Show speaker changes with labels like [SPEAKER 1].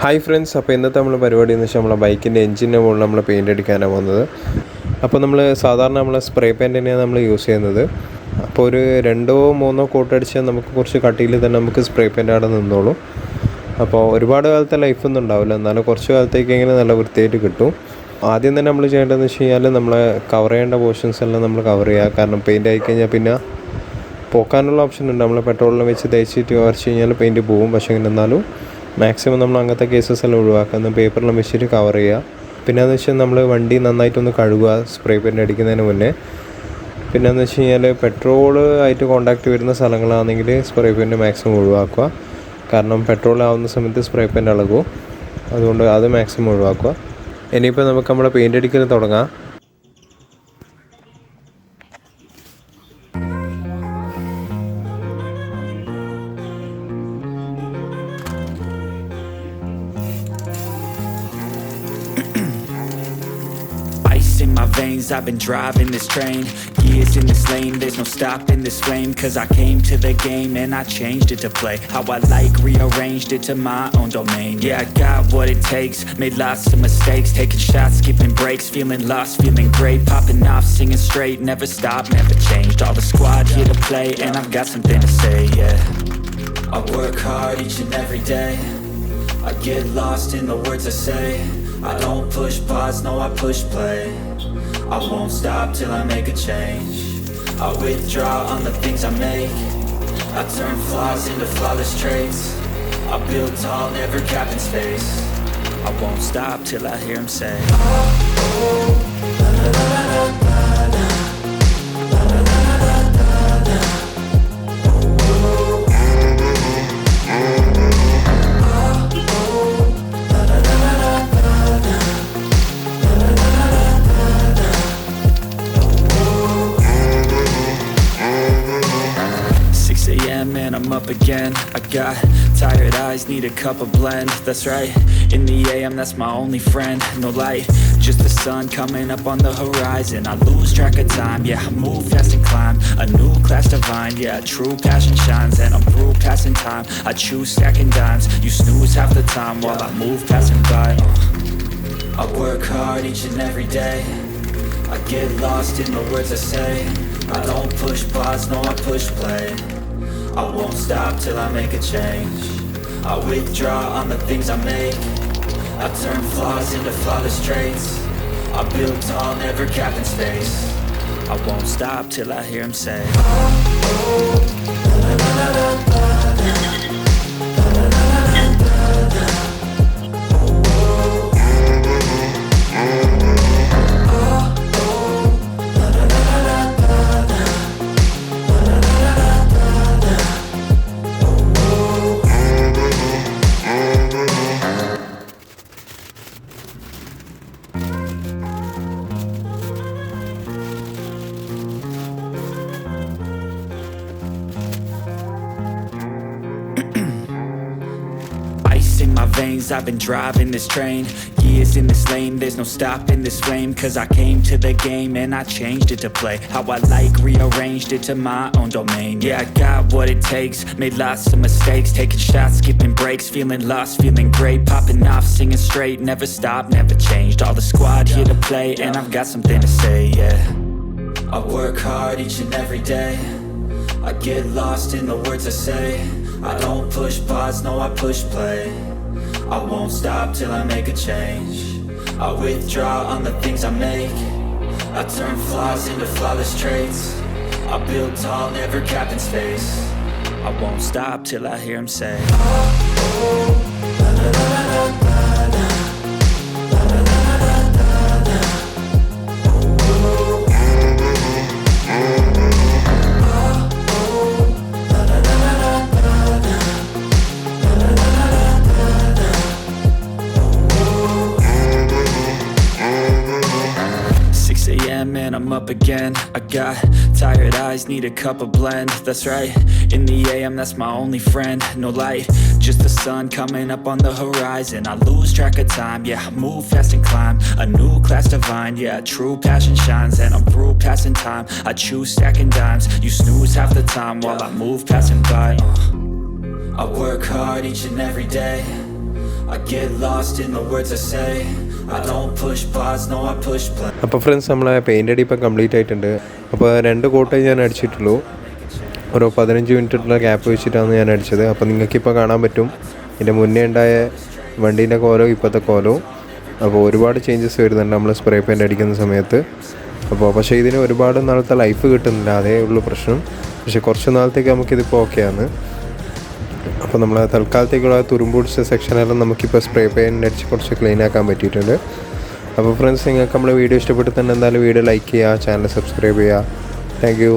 [SPEAKER 1] Hi friends, അപ്പോൾ ഇന്നത്തെ നമ്മൾ പരിപാടി എന്ന് വെച്ചാൽ നമ്മളെ ബൈക്കിൻ്റെ എഞ്ചിൻ്റെ മുകളിൽ നമ്മൾ പെയിൻ്റ് അടിക്കാനാണ് പോകുന്നത്. അപ്പോൾ നമ്മൾ സാധാരണ നമ്മൾ സ്പ്രേ പെയിൻ്റ് തന്നെയാണ് നമ്മൾ യൂസ് ചെയ്യുന്നത്. അപ്പോൾ ഒരു 2-3 കോട്ട് അടിച്ചാൽ നമുക്ക് കുറച്ച് കട്ടിയിൽ തന്നെ നമുക്ക് സ്പ്രേ പെയിൻ്റ് അവിടെ നിന്നോളും. അപ്പോൾ ഒരുപാട് കാലത്തെ ലൈഫൊന്നും ഉണ്ടാവില്ല, എന്നാലും കുറച്ച് കാലത്തേക്കെങ്കിലും നല്ല വൃത്തിയായിട്ട് കിട്ടും. ആദ്യം തന്നെ നമ്മൾ ചെയ്യേണ്ടതെന്ന് വെച്ച് കഴിഞ്ഞാൽ നമ്മളെ കവർ ചെയ്യേണ്ട പോർഷൻസ് എല്ലാം നമ്മൾ കവർ ചെയ്യുക. കാരണം പെയിൻ്റ് ആയിക്കഴിഞ്ഞാൽ പിന്നെ പോക്കാനുള്ള ഓപ്ഷൻ ഉണ്ട്. നമ്മൾ പെട്രോളിൽ വെച്ച് തേച്ചിട്ട് വരച്ച് കഴിഞ്ഞാൽ പെയിൻറ്റ് പോകും. പക്ഷേ എന്നാലും മാക്സിമം നമ്മൾ അങ്ങനത്തെ കേസസ് എല്ലാം ഒഴിവാക്കുക. പേപ്പറിലും വെച്ചിട്ട് കവർ ചെയ്യുക. പിന്നെ എന്ന് വെച്ചാൽ നമ്മൾ വണ്ടി നന്നായിട്ടൊന്ന് കഴുകുക സ്പ്രേ പെയിൻ്റ് അടിക്കുന്നതിന് മുന്നേ. പിന്നെ എന്ന് വെച്ച് കഴിഞ്ഞാൽ പെട്രോൾ ആയിട്ട് കോൺടാക്റ്റ് വരുന്ന സ്ഥലങ്ങളാണെങ്കിൽ സ്പ്രേ പെയിൻറ്റ് മാക്സിമം ഒഴിവാക്കുക. കാരണം പെട്രോൾ ആവുന്ന സമയത്ത് സ്പ്രേ പെയിൻറ്റ് ഇളകും. അതുകൊണ്ട് അത് മാക്സിമം ഒഴിവാക്കുക. ഇനിയിപ്പോൾ നമുക്ക് നമ്മുടെ പെയിൻ്റ് അടിക്കൽ തുടങ്ങാം.
[SPEAKER 2] In my veins, I've been driving this train. Years in this lane, there's no stopping this flame. Cause I came to the game and I changed it to play how I like, rearranged it to my own domain. Yeah, I got what it takes, made lots of mistakes, taking shots, skipping breaks, feeling lost, feeling great, popping off, singing straight, never stopped, never changed. All the squad here to play and I've got something to say, yeah. I work hard each and every day, I get lost in the words I say. I don't push pause, no I push play. I won't stop till I make a change. I withdraw on the things I make. I turn flaws into flawless traits. I build tall, never cap in space. I won't stop till I hear him say, oh, la la la la la la. And I'm up again. I got tired eyes, need a cup of blend. That's right, in the AM, that's my only friend. No light, just the sun coming up on the horizon. I lose track of time, yeah, I move fast and climb a new class divine, yeah, true passion shines. And I'm through passing time, I choose stacking dimes. You snooze half the time while I move passing by. I work hard each and every day, I get lost in the words I say. I don't push pause, no I push play. I won't stop till I make a change. I withdraw on the things I make. I turn flaws into flawless traits. I build tall, never cap in space. I won't stop till I hear him say, oh, la la la la la la. In my veins, I've been driving this train. Years in this lane, there's no stopping this flame. Cause I came to the game and I changed it to play how I like, rearranged it to my own domain. Yeah, I got what it takes, made lots of mistakes, taking shots, skipping breaks, feeling lost, feeling great, popping off, singing straight, never stopped, never changed. All the squad here to play and I've got something to say, yeah. I work hard each and every day, I get lost in the words I say. I don't push pause, no I push play. I won't stop till I make a change. I withdraw on the things I make. I turn flaws into flawless traits. I build tall, never cap in space. I won't stop till I hear him say, oh, la la la la la la. And I'm up again. I got tired eyes, need a cup of blend. That's right, in the AM, that's my only friend. No light, just the sun coming up on the horizon. I lose track of time, yeah, I move fast and climb a new class divine, yeah, true passion shines. And I'm through passing time, I choose stacking dimes. You snooze half the time while I move passing by. I work hard each and every day, I get lost in the words I say. I don't push pause, no I push play.
[SPEAKER 1] അപ്പോൾ friends നമ്മളെ paint അടി ഇപ്പോൾ complete ആയിട്ടുണ്ട്. അപ്പോൾ 2 കോട്ടേ ഞാൻ അടിച്ചിട്ടുള്ളൂ. ഒരു 15 മിനിറ്റുള്ള gap വെച്ചിട്ടാണ് ഞാൻ അടിച്ചത്. അപ്പോൾ നിങ്ങൾക്കിപ്പോൾ കാണാൻ പറ്റും ഇതിൻ്റെ മുന്നേ ഉണ്ടായ വണ്ടീൻ്റെ കോലവും ഇപ്പോഴത്തെ കോലവും. അപ്പോൾ ഒരുപാട് ചേഞ്ചസ് വരുന്നുണ്ട് നമ്മൾ സ്പ്രേ പെയിൻ്റ് അടിക്കുന്ന സമയത്ത്. പക്ഷേ ഇതിന് ഒരുപാട് നാളത്തെ ലൈഫ് കിട്ടുന്നില്ല, അതേ ഉള്ളൂ പ്രശ്നം. പക്ഷേ കുറച്ച് നാളത്തേക്ക് നമുക്കിതിപ്പോൾ ഓക്കെയാണ്. അപ്പോൾ നമ്മൾ തൽക്കാലത്തേക്കുള്ള തുരുമ്പുടിച്ച സെക്ഷനെല്ലാം നമുക്കിപ്പോൾ സ്പ്രേ പെയിൻ്റ് അടിച്ച് കുറച്ച് ക്ലീൻ ആക്കാൻ പറ്റിയിട്ടുണ്ട്. അപ്പോൾ ഫ്രണ്ട്സ്, നിങ്ങൾക്ക് നമ്മളെ വീഡിയോ ഇഷ്ടപ്പെട്ടിട്ടുണ്ടെങ്കിൽ എന്തായാലും വീഡിയോ ലൈക്ക് ചെയ്യുക, ചാനൽ സബ്സ്ക്രൈബ് ചെയ്യുക. Thank you.